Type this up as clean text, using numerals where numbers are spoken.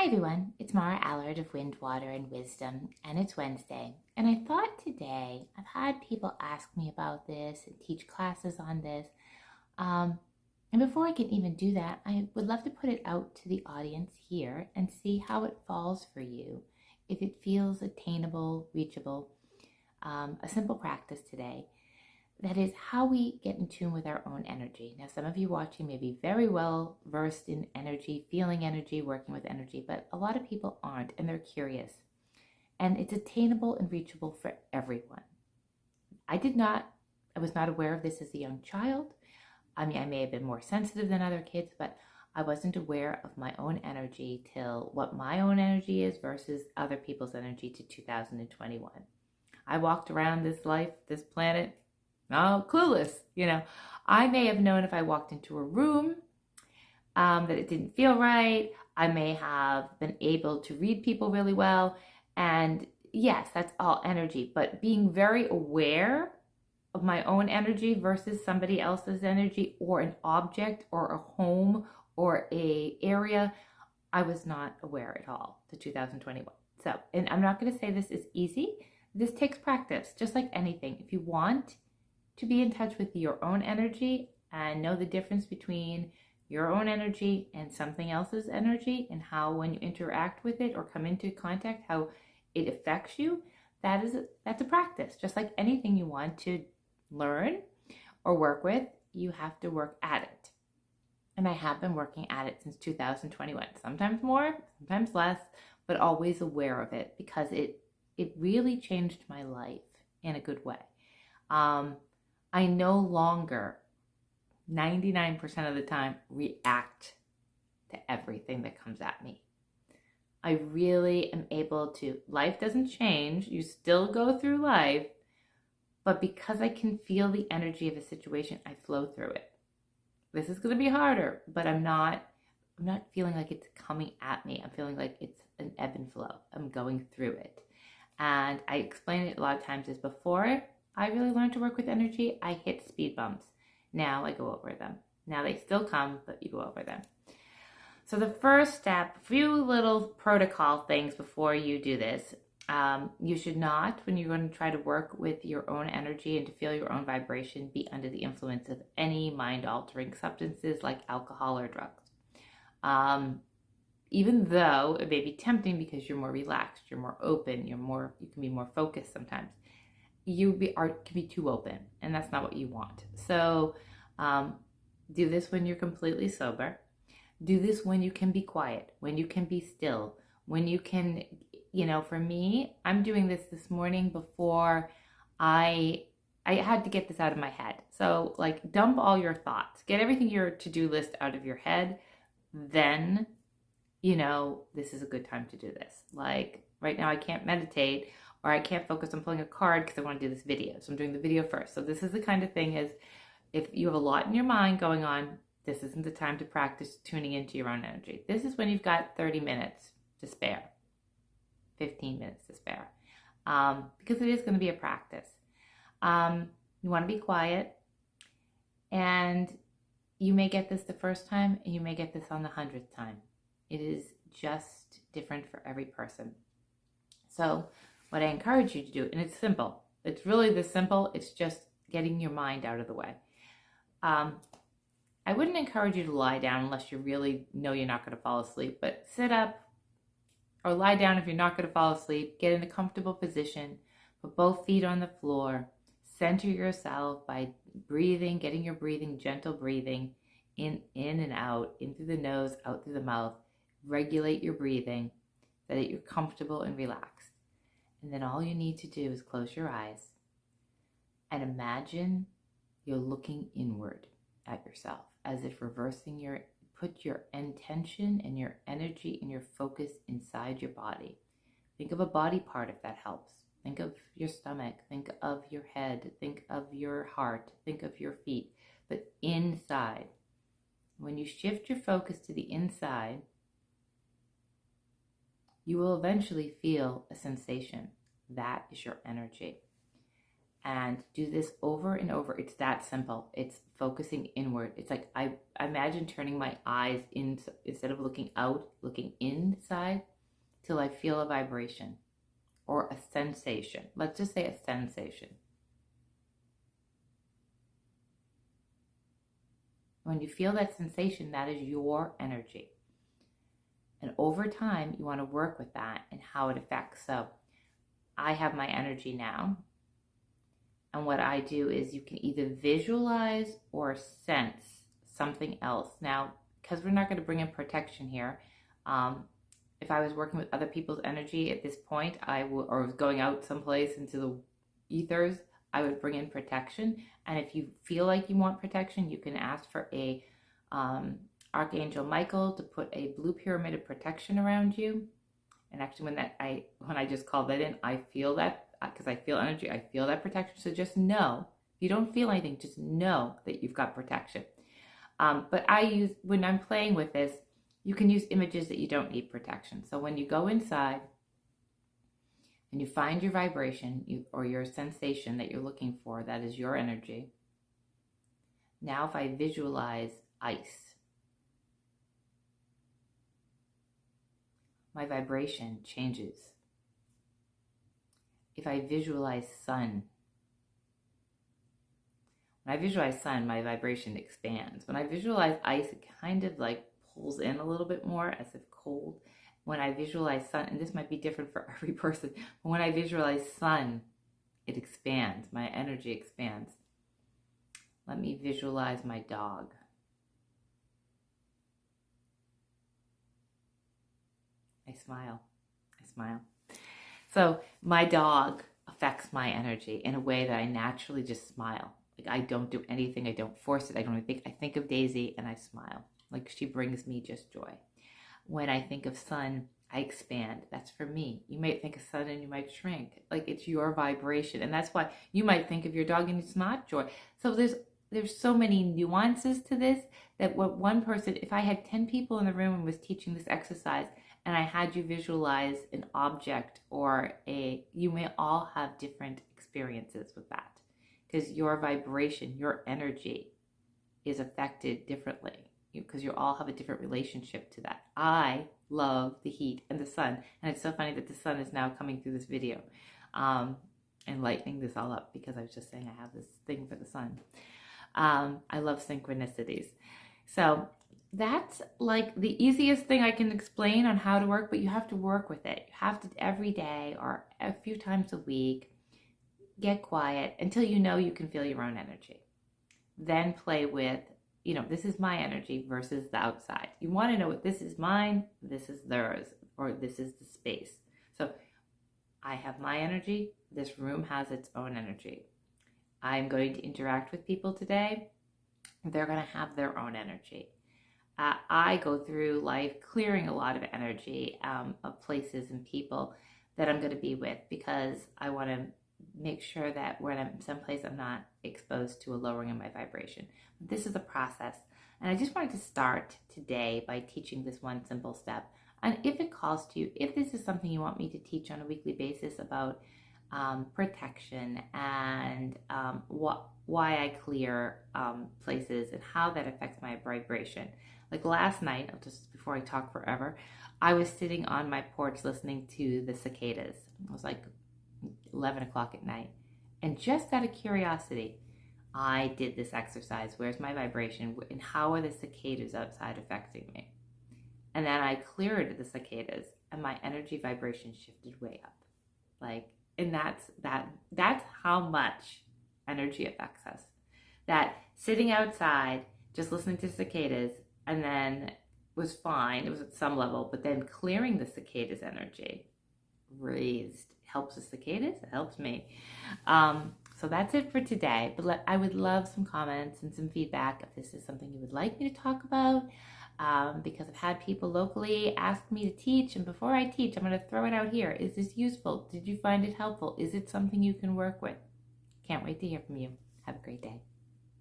Hi everyone, it's Mara Allard of Wind, Water, and Wisdom, and it's Wednesday. And I thought today, I've had people ask me about this and teach classes on this. Um, and before I can even do that, I would love to put it out to the audience here and see how it falls for you. If it feels attainable, reachable, a simple practice today. That is how we get in tune with our own energy. Now, some of you watching may be very well versed in energy, feeling energy, working with energy, but a lot of people aren't, and they're curious. And it's attainable and reachable for everyone. I was not aware of this as a young child. I mean, I may have been more sensitive than other kids, but I wasn't aware of my own energy till what my own energy is versus other people's energy to 2021. I walked around this life, this planet, oh, clueless. I may have known if I walked into a room that it didn't feel right. I may have been able to read people really well. And yes, that's all energy. But being very aware of my own energy versus somebody else's energy or an object or a home or a area, I was not aware at all to 2021. So, and I'm not going to say this is easy. This takes practice, just like anything. If you want to be in touch with your own energy and know the difference between your own energy and something else's energy and how when you interact with it or come into contact, how it affects you, that's a practice. Just like anything you want to learn or work with, you have to work at it. And I have been working at it since 2021, sometimes more, sometimes less, but always aware of it because it really changed my life in a good way. I no longer, 99% of the time, react to everything that comes at me. I really am able to, life doesn't change, you still go through life, but because I can feel the energy of a situation, I flow through it. This is going to be harder, but I'm not feeling like it's coming at me. I'm feeling like it's an ebb and flow. I'm going through it. And I explain it a lot of times as before I really learned to work with energy, I hit speed bumps. Now I go over them. Now they still come, but you go over them. So the first step, a few little protocol things before you do this. You should not, when you're going to try to work with your own energy and to feel your own vibration, be under the influence of any mind-altering substances like alcohol or drugs. Even though it may be tempting because you're more relaxed, you're more open, you can be more focused sometimes. Can be too open, and that's not what you want. So do this when you're completely sober. Do this when you can be quiet, when you can be still, when you can, for me, I'm doing this morning before I had to get this out of my head. So like dump all your thoughts, get everything your to-do list out of your head. Then, this is a good time to do this. Like right now I can't meditate or I can't focus on pulling a card because I want to do this video. So I'm doing the video first. So this is the kind of thing is if you have a lot in your mind going on, this isn't the time to practice tuning into your own energy. This is when you've got 30 minutes to spare, 15 minutes to spare, because it is going to be a practice. You want to be quiet, and you may get this the first time, and you may get this on the 100th time. It is just different for every person. So what I encourage you to do, and it's simple. It's really this simple. It's just getting your mind out of the way. I wouldn't encourage you to lie down unless you really know you're not going to fall asleep, but sit up or lie down if you're not going to fall asleep. Get in a comfortable position. Put both feet on the floor. Center yourself by breathing, getting your breathing, gentle breathing in and out, in through the nose, out through the mouth. Regulate your breathing so that you're comfortable and relaxed. And then all you need to do is close your eyes and imagine you're looking inward at yourself as if put your intention and your energy and your focus inside your body. Think of a body part if that helps. Think of your stomach, think of your head, think of your heart, think of your feet, but inside. When you shift your focus to the inside, you will eventually feel a sensation. That is your energy. And do this over and over. It's that simple. It's focusing inward. It's like I imagine turning my eyes in, instead of looking out, looking inside, till I feel a vibration or a sensation. Let's just say a sensation. When you feel that sensation, that is your energy. And over time, you want to work with that and how it affects. So I have my energy now. And what I do is you can either visualize or sense something else. Now, because we're not going to bring in protection here, if I was working with other people's energy at this point, or was going out someplace into the ethers, I would bring in protection. And if you feel like you want protection, you can ask for a Archangel Michael to put a blue pyramid of protection around you. And actually, when I just called that in, I feel that, because I feel energy, I feel that protection. So just know, if you don't feel anything, just know that you've got protection. But when I'm playing with this, you can use images that you don't need protection. So when you go inside and you find your vibration or your sensation that you're looking for, that is your energy. Now if I visualize ice, my vibration changes. If I visualize sun, when I visualize sun, my vibration expands. When I visualize ice, it kind of like pulls in a little bit more, as if cold. When I visualize sun, and this might be different for every person, but when I visualize sun, it expands. My energy expands. Let me visualize my dog. I smile. I smile. So my dog affects my energy in a way that I naturally just smile. Like I don't do anything. I don't force it. I don't even think. I think of Daisy and I smile. Like she brings me just joy. When I think of sun, I expand. That's for me. You might think of sun and you might shrink. Like it's your vibration. And that's why you might think of your dog and it's not joy. So there's so many nuances to this that what one person, if I had 10 people in the room and was teaching this exercise and I had you visualize an object or you may all have different experiences with that because your vibration, your energy is affected differently because you all have a different relationship to that. I love the heat and the sun. And it's so funny that the sun is now coming through this video and lightening this all up because I was just saying I have this thing for the sun. I love synchronicities. So that's like the easiest thing I can explain on how to work, but you have to work with it. You have to every day or a few times a week, get quiet until you know you can feel your own energy. Then play with, this is my energy versus the outside. You want to know what this is mine, this is theirs, or this is the space. So I have my energy. This room has its own energy. I'm going to interact with people today. They're going to have their own energy. I go through life clearing a lot of energy of places and people that I'm going to be with because I want to make sure that when I'm someplace, I'm not exposed to a lowering of my vibration. This is a process. And I just wanted to start today by teaching this one simple step. And if it calls to you, if this is something you want me to teach on a weekly basis about protection and why I clear places and how that affects my vibration. Like last night, just before I talk forever, I was sitting on my porch listening to the cicadas. It was like 11 o'clock at night. And just out of curiosity, I did this exercise. Where's my vibration and how are the cicadas outside affecting me? And then I cleared the cicadas and my energy vibration shifted way up. And that's how much energy affects us. That sitting outside, just listening to cicadas, and then was fine. It was at some level, but then clearing the cicadas energy helps the cicadas, it helps me. So that's it for today. But I would love some comments and some feedback if this is something you would like me to talk about. Because I've had people locally ask me to teach, and before I teach, I'm going to throw it out here. Is this useful? Did you find it helpful? Is it something you can work with? Can't wait to hear from you. Have a great day.